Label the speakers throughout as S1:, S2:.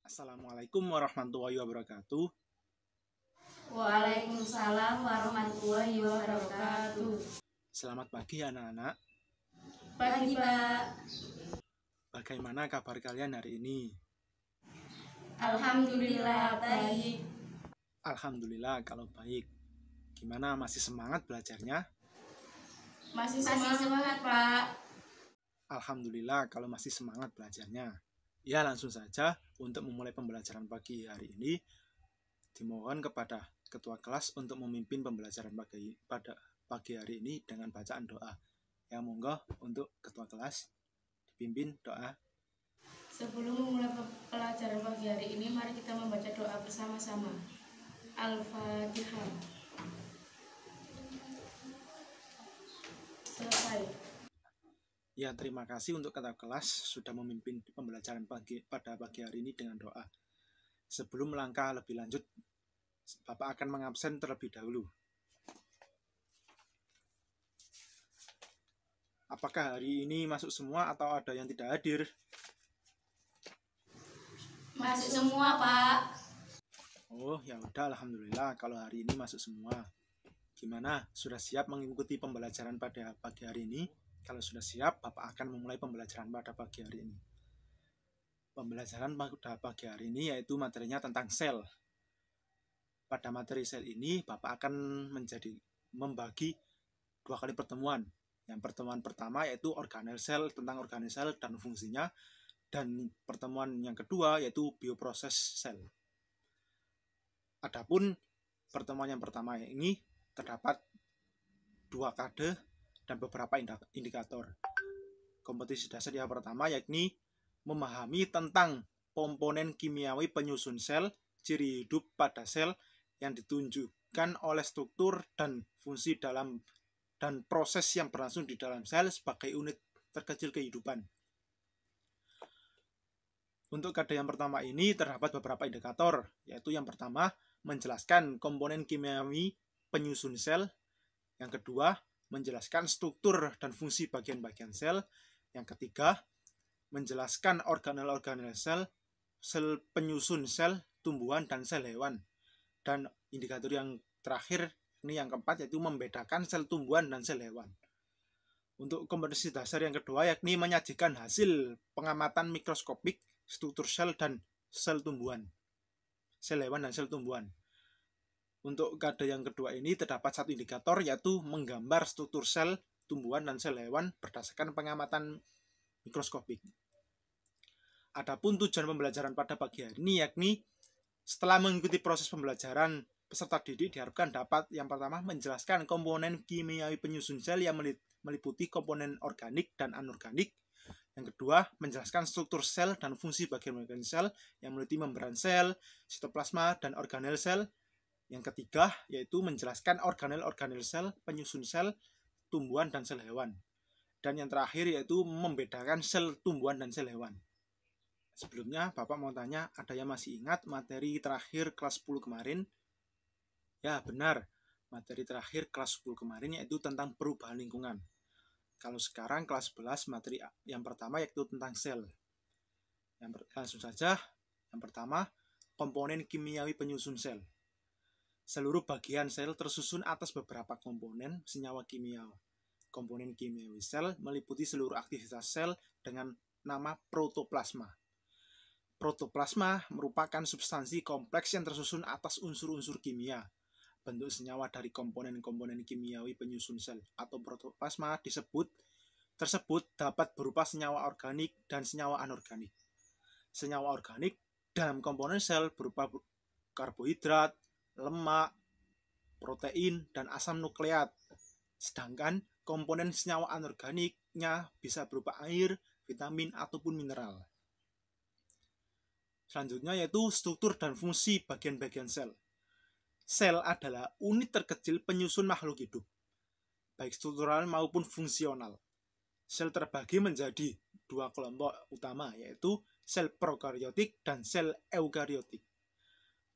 S1: Assalamualaikum warahmatullahi wabarakatuh.
S2: Waalaikumsalam warahmatullahi wabarakatuh.
S1: Selamat pagi anak-anak.
S2: Pagi, Pak.
S1: Bagaimana kabar kalian hari ini?
S2: Alhamdulillah baik.
S1: Alhamdulillah kalau baik. Gimana, masih semangat belajarnya?
S2: Masih semangat, Pak.
S1: Alhamdulillah kalau masih semangat belajarnya. Ya, langsung saja untuk memulai pembelajaran pagi hari ini, dimohon kepada ketua kelas untuk memimpin pembelajaran pada pagi hari ini dengan bacaan doa. Ya, monggo untuk ketua kelas dipimpin doa.
S2: Sebelum memulai pelajaran pagi hari ini, mari kita membaca doa bersama-sama. Al-Fatihah. Selesai.
S1: Ya, terima kasih untuk ketua kelas sudah memimpin pembelajaran pada pagi hari ini dengan doa. Sebelum melangkah lebih lanjut, Bapak akan mengabsen terlebih dahulu. Apakah hari ini masuk semua atau ada yang tidak hadir?
S2: Masuk semua, Pak.
S1: Oh, ya udah, alhamdulillah kalau hari ini masuk semua. Gimana? Sudah siap mengikuti pembelajaran pada pagi hari ini? Kalau sudah siap, Bapak akan memulai pembelajaran pada pagi hari ini. Pembelajaran pada pagi hari ini yaitu materinya tentang sel. Pada materi sel ini, Bapak akan membagi 2 kali pertemuan. Yang pertemuan pertama yaitu organel sel, tentang organel sel dan fungsinya. Dan pertemuan yang kedua yaitu bioproses sel. Adapun pertemuan yang pertama ini terdapat 2 kode dan beberapa indikator. Kompetensi dasar yang pertama yakni memahami tentang komponen kimiawi penyusun sel, ciri hidup pada sel yang ditunjukkan oleh struktur dan fungsi dalam dan proses yang berlangsung di dalam sel sebagai unit terkecil kehidupan. Untuk kode yang pertama ini terdapat beberapa indikator, yaitu yang pertama menjelaskan komponen kimiawi penyusun sel, yang kedua menjelaskan struktur dan fungsi bagian-bagian sel, yang ketiga menjelaskan organel-organel sel, sel penyusun sel, tumbuhan dan sel hewan. Dan indikator yang terakhir, ini yang keempat, yaitu membedakan sel tumbuhan dan sel hewan. Untuk kompetensi dasar yang kedua yakni menyajikan hasil pengamatan mikroskopik struktur sel dan sel tumbuhan, sel hewan dan sel tumbuhan. Untuk kode yang kedua ini terdapat 1 indikator, yaitu menggambar struktur sel tumbuhan dan sel hewan berdasarkan pengamatan mikroskopik. Adapun tujuan pembelajaran pada pagi hari ini yakni setelah mengikuti proses pembelajaran, peserta didik diharapkan dapat yang pertama menjelaskan komponen kimiawi penyusun sel yang meliputi komponen organik dan anorganik. Yang kedua, menjelaskan struktur sel dan fungsi bagian-bagian sel yang meliputi membran sel, sitoplasma, dan organel sel. Yang ketiga, yaitu menjelaskan organel-organel sel, penyusun sel, tumbuhan, dan sel hewan. Dan yang terakhir, yaitu membedakan sel tumbuhan dan sel hewan. Sebelumnya, Bapak mau tanya, ada yang masih ingat materi terakhir kelas 10 kemarin? Ya, benar. Materi terakhir kelas 10 kemarin yaitu tentang perubahan lingkungan. Kalau sekarang kelas 11, materi yang pertama yaitu tentang sel. Langsung saja, yang pertama, komponen kimiawi penyusun sel. Seluruh bagian sel tersusun atas beberapa komponen senyawa kimia. Komponen kimiawi sel meliputi seluruh aktivitas sel dengan nama protoplasma. Protoplasma merupakan substansi kompleks yang tersusun atas unsur-unsur kimia. Bentuk senyawa dari komponen-komponen kimiawi penyusun sel atau protoplasma tersebut dapat berupa senyawa organik dan senyawa anorganik. Senyawa organik dalam komponen sel berupa karbohidrat, lemak, protein, dan asam nukleat. Sedangkan komponen senyawa anorganiknya bisa berupa air, vitamin, ataupun mineral. Selanjutnya yaitu struktur dan fungsi bagian-bagian sel. Sel adalah unit terkecil penyusun makhluk hidup, baik struktural maupun fungsional. Sel terbagi menjadi 2 kelompok utama, yaitu sel prokariotik dan sel eukariotik.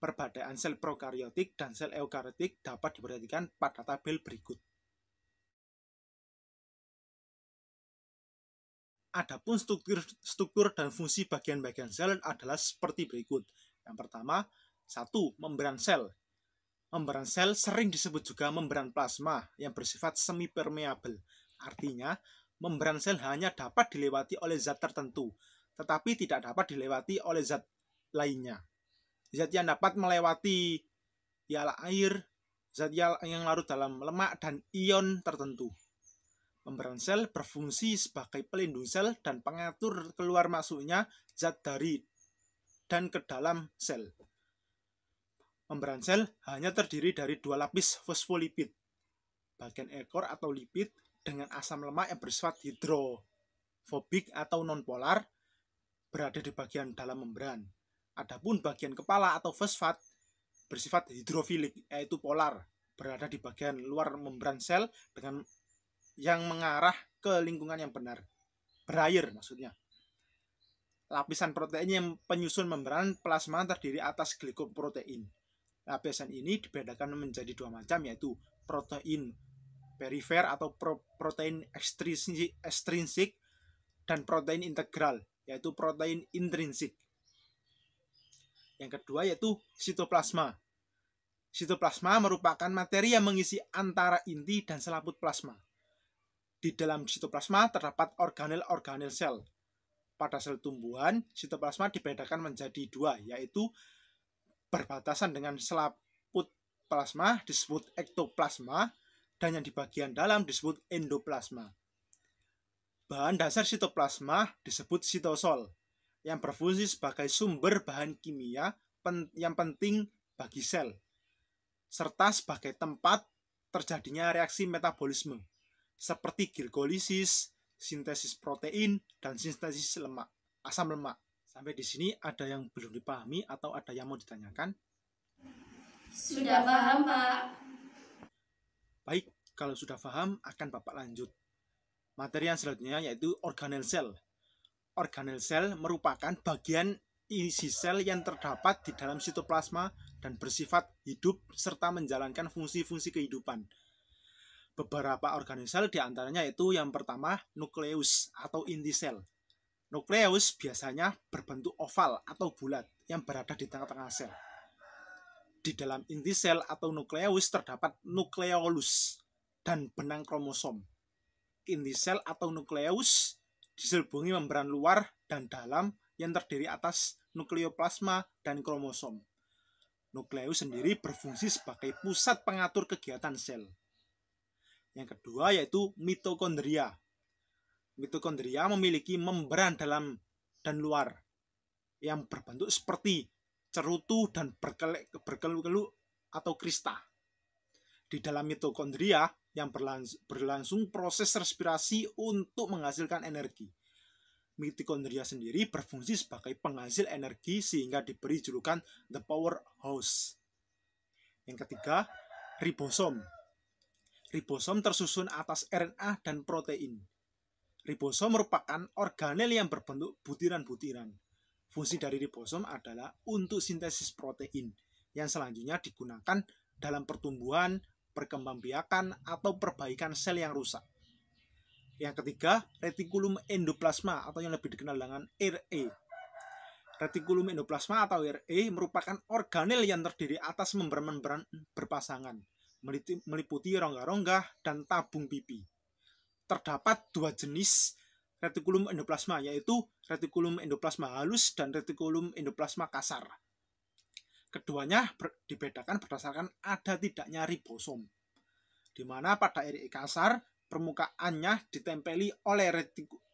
S1: Perbedaan sel prokariotik dan sel eukariotik dapat diperhatikan pada tabel berikut. Adapun struktur dan fungsi bagian-bagian sel adalah seperti berikut. Yang pertama, 1. Membran sel. Membran sel sering disebut juga membran plasma yang bersifat semi permeabel. Artinya, membran sel hanya dapat dilewati oleh zat tertentu, tetapi tidak dapat dilewati oleh zat lainnya. Zat yang dapat melewati ialah air, zat yang larut dalam lemak, dan ion tertentu. Membran sel berfungsi sebagai pelindung sel dan pengatur keluar masuknya zat dari dan ke dalam sel. Membran sel hanya terdiri dari 2 lapis fosfolipid, bagian ekor atau lipid dengan asam lemak yang bersifat hidrofobik atau nonpolar berada di bagian dalam membran. Adapun bagian kepala atau fosfat bersifat hidrofilik, yaitu polar, berada di bagian luar membran sel dengan yang mengarah ke lingkungan yang benar, berair maksudnya. Lapisan protein yang penyusun membran plasma terdiri atas glikoprotein. Lapisan ini dibedakan menjadi 2 macam, yaitu protein perifer atau protein ekstrinsik dan protein integral, yaitu protein intrinsik. Yang kedua yaitu sitoplasma. Sitoplasma merupakan materi yang mengisi antara inti dan selaput plasma. Di dalam sitoplasma terdapat organel-organel sel. Pada sel tumbuhan, sitoplasma dibedakan menjadi 2, yaitu berbatasan dengan selaput plasma disebut ektoplasma, dan yang di bagian dalam disebut endoplasma. Bahan dasar sitoplasma disebut sitosol, yang berfungsi sebagai sumber bahan kimia yang penting bagi sel, serta sebagai tempat terjadinya reaksi metabolisme, seperti glikolisis, sintesis protein, dan sintesis asam lemak. Sampai di sini ada yang belum dipahami atau ada yang mau ditanyakan?
S2: Sudah paham, Pak.
S1: Baik, kalau sudah paham akan Bapak lanjut. Materi yang selanjutnya yaitu organel sel. Organel sel merupakan bagian isi sel yang terdapat di dalam sitoplasma dan bersifat hidup serta menjalankan fungsi-fungsi kehidupan. Beberapa organel sel diantaranya yaitu yang pertama nukleus atau inti sel. Nukleus biasanya berbentuk oval atau bulat yang berada di tengah-tengah sel. Di dalam inti sel atau nukleus terdapat nukleolus dan benang kromosom. Inti sel atau nukleus diselimuti membran luar dan dalam yang terdiri atas nukleoplasma dan kromosom. Nukleus sendiri berfungsi sebagai pusat pengatur kegiatan sel. Yang kedua yaitu mitokondria. Mitokondria memiliki membran dalam dan luar yang berbentuk seperti cerutu dan berkeluk-keluk atau krista. Di dalam mitokondria yang berlangsung proses respirasi untuk menghasilkan energi. Mitokondria sendiri berfungsi sebagai penghasil energi sehingga diberi julukan the powerhouse. Yang ketiga, ribosom. Ribosom tersusun atas RNA dan protein. Ribosom merupakan organel yang berbentuk butiran-butiran. Fungsi dari ribosom adalah untuk sintesis protein yang selanjutnya digunakan dalam pertumbuhan, perkembangbiakan, atau perbaikan sel yang rusak. Yang ketiga, retikulum endoplasma atau yang lebih dikenal dengan RE. Retikulum endoplasma atau RE merupakan organel yang terdiri atas membran-membran berpasangan, meliputi rongga-rongga dan tabung pipi. Terdapat 2 jenis retikulum endoplasma, yaitu retikulum endoplasma halus dan retikulum endoplasma kasar. Keduanya dibedakan berdasarkan ada tidaknya ribosom, di mana pada RE kasar permukaannya ditempeli oleh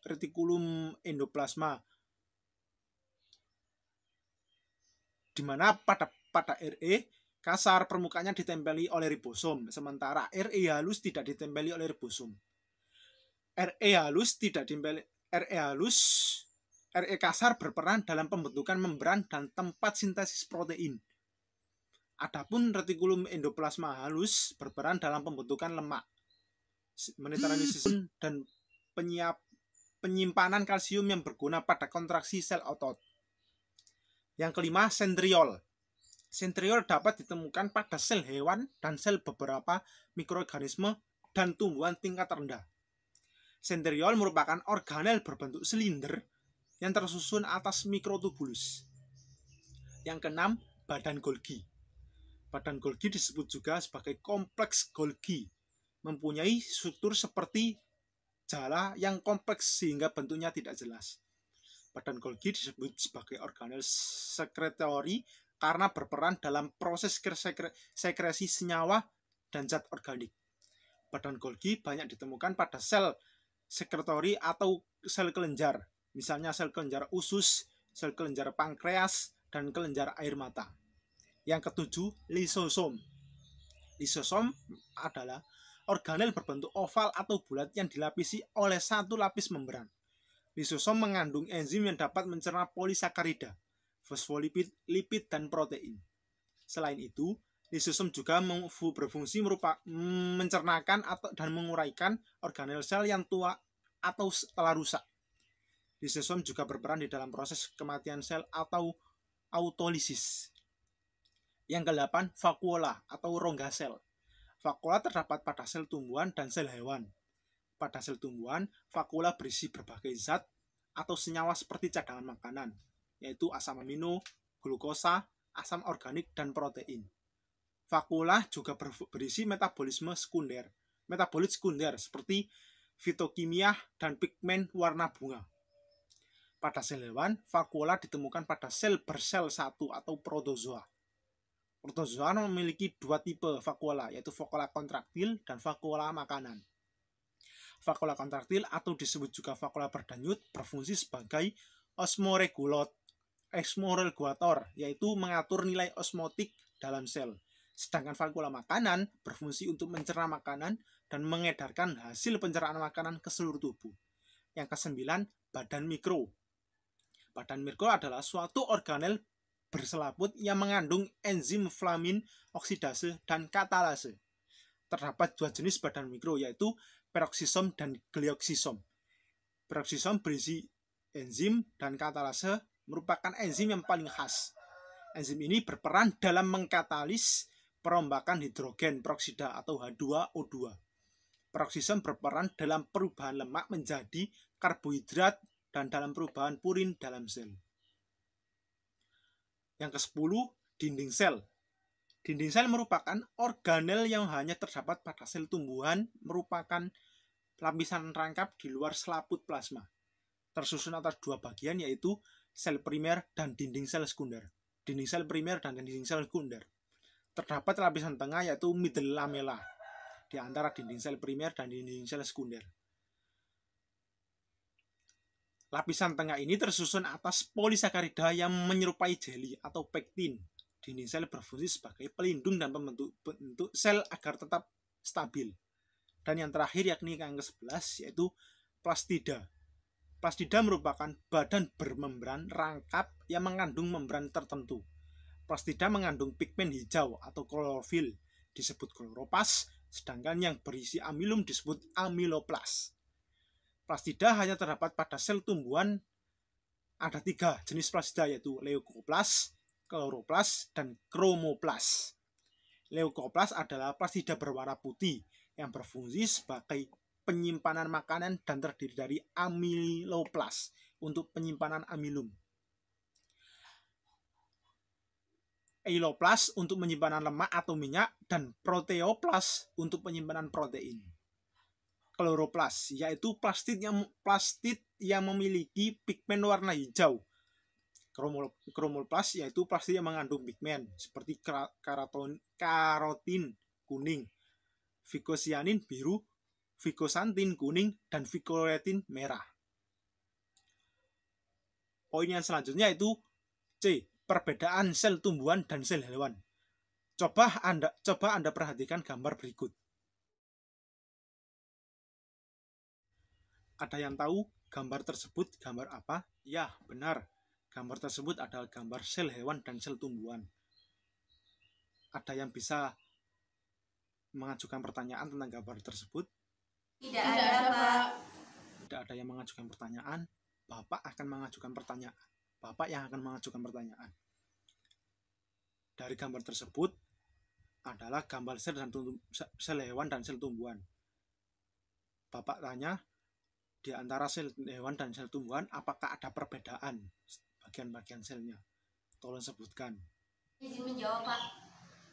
S1: retikulum endoplasma, di mana pada RE kasar permukaannya ditempeli oleh ribosom, sementara RE halus tidak ditempeli oleh ribosom. RE kasar berperan dalam pembentukan membran dan tempat sintesis protein. Adapun retikulum endoplasma halus berperan dalam pembentukan lemak, menetralisis dan penyimpanan kalsium yang berguna pada kontraksi sel otot. Yang kelima, sentriol. Sentriol dapat ditemukan pada sel hewan dan sel beberapa mikroorganisme dan tumbuhan tingkat rendah. Sentriol merupakan organel berbentuk silinder yang tersusun atas mikrotubulus. Yang keenam, badan Golgi. Badan Golgi disebut juga sebagai kompleks Golgi, mempunyai struktur seperti jala yang kompleks sehingga bentuknya tidak jelas. Badan Golgi disebut sebagai organel sekretori karena berperan dalam proses sekresi senyawa dan zat organik. Badan Golgi banyak ditemukan pada sel sekretori atau sel kelenjar, misalnya sel kelenjar usus, sel kelenjar pankreas, dan kelenjar air mata. Yang ketujuh, lisosom. Lisosom adalah organel berbentuk oval atau bulat yang dilapisi oleh satu lapis membran. Lisosom mengandung enzim yang dapat mencerna polisakarida, fosfolipid, lipid, dan protein. Selain itu, lisosom juga berfungsi mencernakan dan menguraikan organel sel yang tua atau telah rusak. Lisosom juga berperan di dalam proses kematian sel atau autolisis. Yang ke-8, vakuola atau rongga sel. Vakuola terdapat pada sel tumbuhan dan sel hewan. Pada sel tumbuhan, vakuola berisi berbagai zat atau senyawa seperti cadangan makanan, yaitu asam amino, glukosa, asam organik, dan protein. Vakuola juga berisi metabolit sekunder seperti fitokimia dan pigmen warna bunga. Pada sel hewan, vakuola ditemukan pada sel bersel satu atau protozoa. Protozoa memiliki dua tipe vakuola, yaitu vakuola kontraktil dan vakuola makanan. Vakuola kontraktil atau disebut juga vakuola berdanyut berfungsi sebagai osmoregulator, yaitu mengatur nilai osmotik dalam sel. Sedangkan vakuola makanan berfungsi untuk mencerna makanan dan mengedarkan hasil pencernaan makanan ke seluruh tubuh. Yang ke-9, badan mikro. Badan mikro adalah suatu organel berselaput yang mengandung enzim flamin oksidase dan katalase. Terdapat dua jenis badan mikro, yaitu peroksisom dan glioksisom. Peroksisom berisi enzim dan katalase merupakan enzim yang paling khas. Enzim ini berperan dalam mengkatalis perombakan hidrogen peroksida atau H2O2. Peroksisom berperan dalam perubahan lemak menjadi karbohidrat dan dalam perubahan purin dalam sel. Yang ke-10, dinding sel. Dinding sel merupakan organel yang hanya terdapat pada sel tumbuhan, merupakan lapisan rangkap di luar selaput plasma. Tersusun atas dua bagian, yaitu sel primer dan dinding sel sekunder. Dinding sel primer dan dinding sel sekunder. Terdapat lapisan tengah, yaitu middle lamella, di antara dinding sel primer dan dinding sel sekunder. Lapisan tengah ini tersusun atas polisakarida yang menyerupai jeli atau pektin. Dinding sel berfungsi sebagai pelindung dan pembentuk sel agar tetap stabil. Dan yang terakhir yakni yang ke-11, yaitu plastida. Plastida merupakan badan bermembran rangkap yang mengandung membran tertentu. Plastida mengandung pigmen hijau atau klorofil disebut kloroplast, sedangkan yang berisi amilum disebut amiloplas. Plastida hanya terdapat pada sel tumbuhan. Ada 3 jenis plastida, yaitu leukoplast, kloroplast, dan kromoplast. Leukoplast adalah plastida berwarna putih yang berfungsi sebagai penyimpanan makanan dan terdiri dari amiloplas untuk penyimpanan amilum, eiloplas untuk penyimpanan lemak atau minyak, dan proteoplas untuk penyimpanan protein. Kloroplas yaitu plastid yang memiliki pigmen warna hijau. Kromoplas yaitu plastid yang mengandung pigmen seperti karotin kuning, vicosianin biru, vicosantin kuning, dan vicoretin merah. Poin yang selanjutnya yaitu C. Perbedaan sel tumbuhan dan sel hewan. Coba Anda perhatikan gambar berikut. Ada yang tahu gambar tersebut gambar apa? Ya, benar. Gambar tersebut adalah gambar sel hewan dan sel tumbuhan. Ada yang bisa mengajukan pertanyaan tentang gambar tersebut?
S2: Tidak ada, Pak.
S1: Tidak ada yang mengajukan pertanyaan. Bapak akan mengajukan pertanyaan. Bapak yang akan mengajukan pertanyaan. Dari gambar tersebut adalah gambar sel hewan dan sel tumbuhan. Bapak tanya, di antara sel hewan dan sel tumbuhan, apakah ada perbedaan bagian-bagian selnya? Tolong sebutkan.
S2: Izin menjawab, Pak.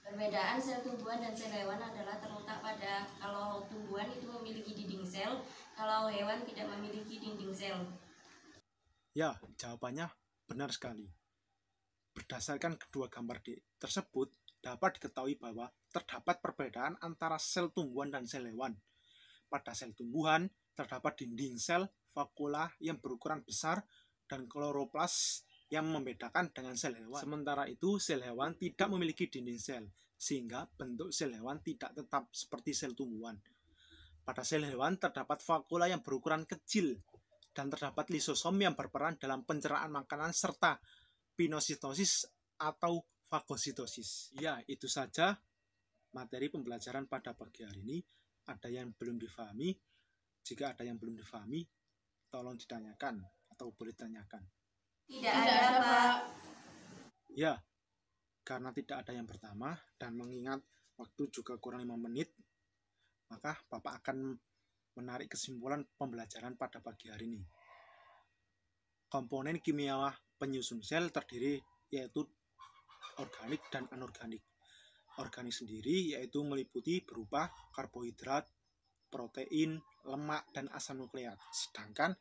S2: Perbedaan sel tumbuhan dan sel hewan adalah terletak pada kalau tumbuhan itu memiliki dinding sel, kalau hewan tidak memiliki dinding sel.
S1: Ya, jawabannya benar sekali. Berdasarkan kedua gambar tersebut, dapat diketahui bahwa terdapat perbedaan antara sel tumbuhan dan sel hewan. Pada sel tumbuhan, terdapat dinding sel vakula yang berukuran besar dan kloroplas yang membedakan dengan sel hewan. Sementara itu, sel hewan tidak memiliki dinding sel, sehingga bentuk sel hewan tidak tetap seperti sel tumbuhan. Pada sel hewan terdapat vakula yang berukuran kecil dan terdapat lisosom yang berperan dalam pencernaan makanan serta pinositosis atau fagositosis. Ya, itu saja materi pembelajaran pada pagi hari ini. Ada yang belum difahami? Jika ada yang belum difahami, tolong ditanyakan atau boleh ditanyakan.
S2: Tidak ada, Pak.
S1: Ya, karena tidak ada yang pertama dan mengingat waktu juga kurang 5 menit, maka Bapak akan menarik kesimpulan pembelajaran pada pagi hari ini. Komponen kimia penyusun sel terdiri yaitu organik dan anorganik. Organik sendiri yaitu meliputi berupa karbohidrat, protein, lemak, dan asam nukleat. Sedangkan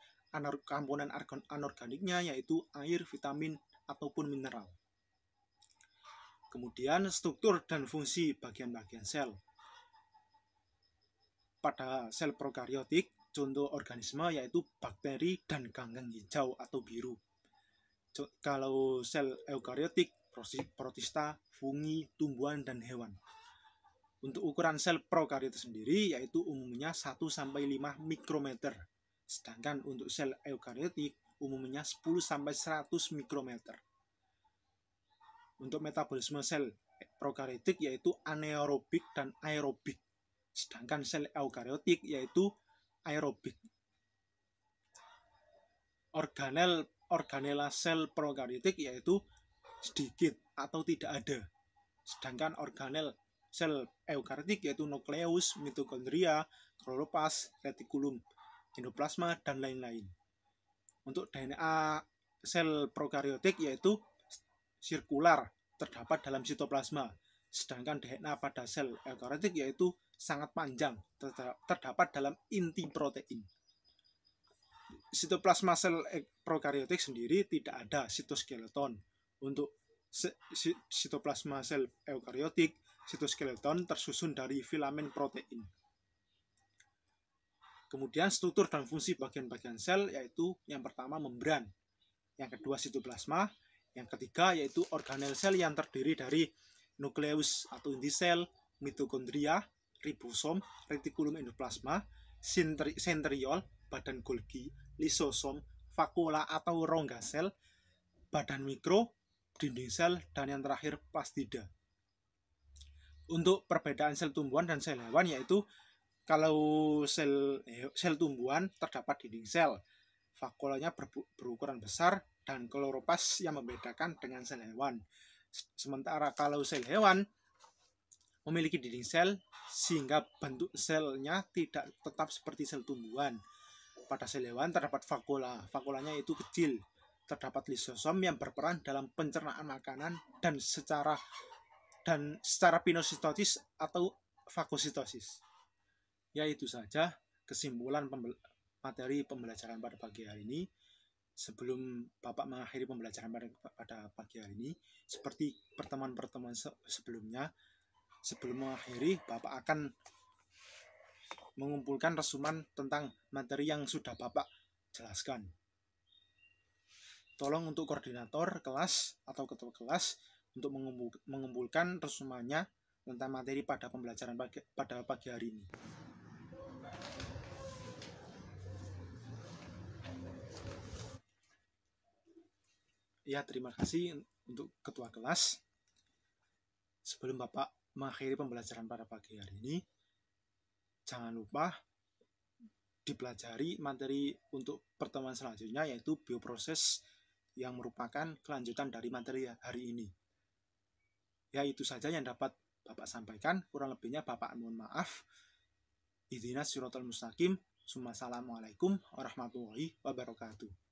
S1: komponen anorganiknya yaitu air, vitamin, ataupun mineral. Kemudian struktur dan fungsi bagian-bagian sel. Pada sel prokariotik, contoh organisme yaitu bakteri dan ganggang hijau atau biru. Kalau sel eukariotik, protista, fungi, tumbuhan, dan hewan. Untuk ukuran sel prokaryotik sendiri yaitu umumnya 1-5 mikrometer. Sedangkan untuk sel eukariotik umumnya 10-100 mikrometer. Untuk metabolisme sel prokaryotik yaitu anaerobik dan aerobik. Sedangkan sel eukariotik yaitu aerobik. Organela sel prokaryotik yaitu sedikit atau tidak ada. Sedangkan organel sel eukariotik yaitu nukleus, mitokondria, kloroplas, retikulum, endoplasma, dan lain-lain. Untuk DNA sel prokaryotik yaitu sirkular, terdapat dalam sitoplasma. Sedangkan DNA pada sel eukariotik yaitu sangat panjang, terdapat dalam inti protein. Sitoplasma sel prokaryotik sendiri tidak ada sitoskeleton. Untuk sitoplasma sel eukariotik, sitoskeleton tersusun dari filamen protein. Kemudian struktur dan fungsi bagian-bagian sel yaitu yang pertama membran, yang kedua sitoplasma, yang ketiga yaitu organel sel yang terdiri dari nukleus atau inti sel, mitokondria, ribosom, retikulum endoplasma, sentriol, badan Golgi, lisosom, vakula atau rongga sel, badan mikro, dinding sel, dan yang terakhir plastida. Untuk perbedaan sel tumbuhan dan sel hewan yaitu kalau sel tumbuhan terdapat dinding sel, vakulanya berukuran besar, dan kloroplas yang membedakan dengan sel hewan. Sementara kalau sel hewan memiliki dinding sel sehingga bentuk selnya tidak tetap seperti sel tumbuhan. Pada sel hewan terdapat vakula. Vakulanya itu kecil. Terdapat lisosom yang berperan dalam pencernaan makanan dan secara pinositosis atau fagositosis. Ya, itu saja kesimpulan materi pembelajaran pada pagi hari ini. Sebelum Bapak mengakhiri pembelajaran pada pagi hari ini, seperti pertemuan-pertemuan sebelumnya, sebelum mengakhiri, Bapak akan mengumpulkan resuman tentang materi yang sudah Bapak jelaskan. Tolong untuk koordinator kelas atau ketua kelas untuk mengumpulkan resumannya tentang materi pada pembelajaran pada pagi hari ini. Ya, terima kasih untuk ketua kelas. Sebelum Bapak mengakhiri pembelajaran pada pagi hari ini, jangan lupa dipelajari materi untuk pertemuan selanjutnya yaitu bioproses yang merupakan kelanjutan dari materi hari ini. Ya, itu saja yang dapat Bapak sampaikan. Kurang lebihnya Bapak mohon maaf. Ihdinas siratal mustaqim. Assalamualaikum warahmatullahi wabarakatuh.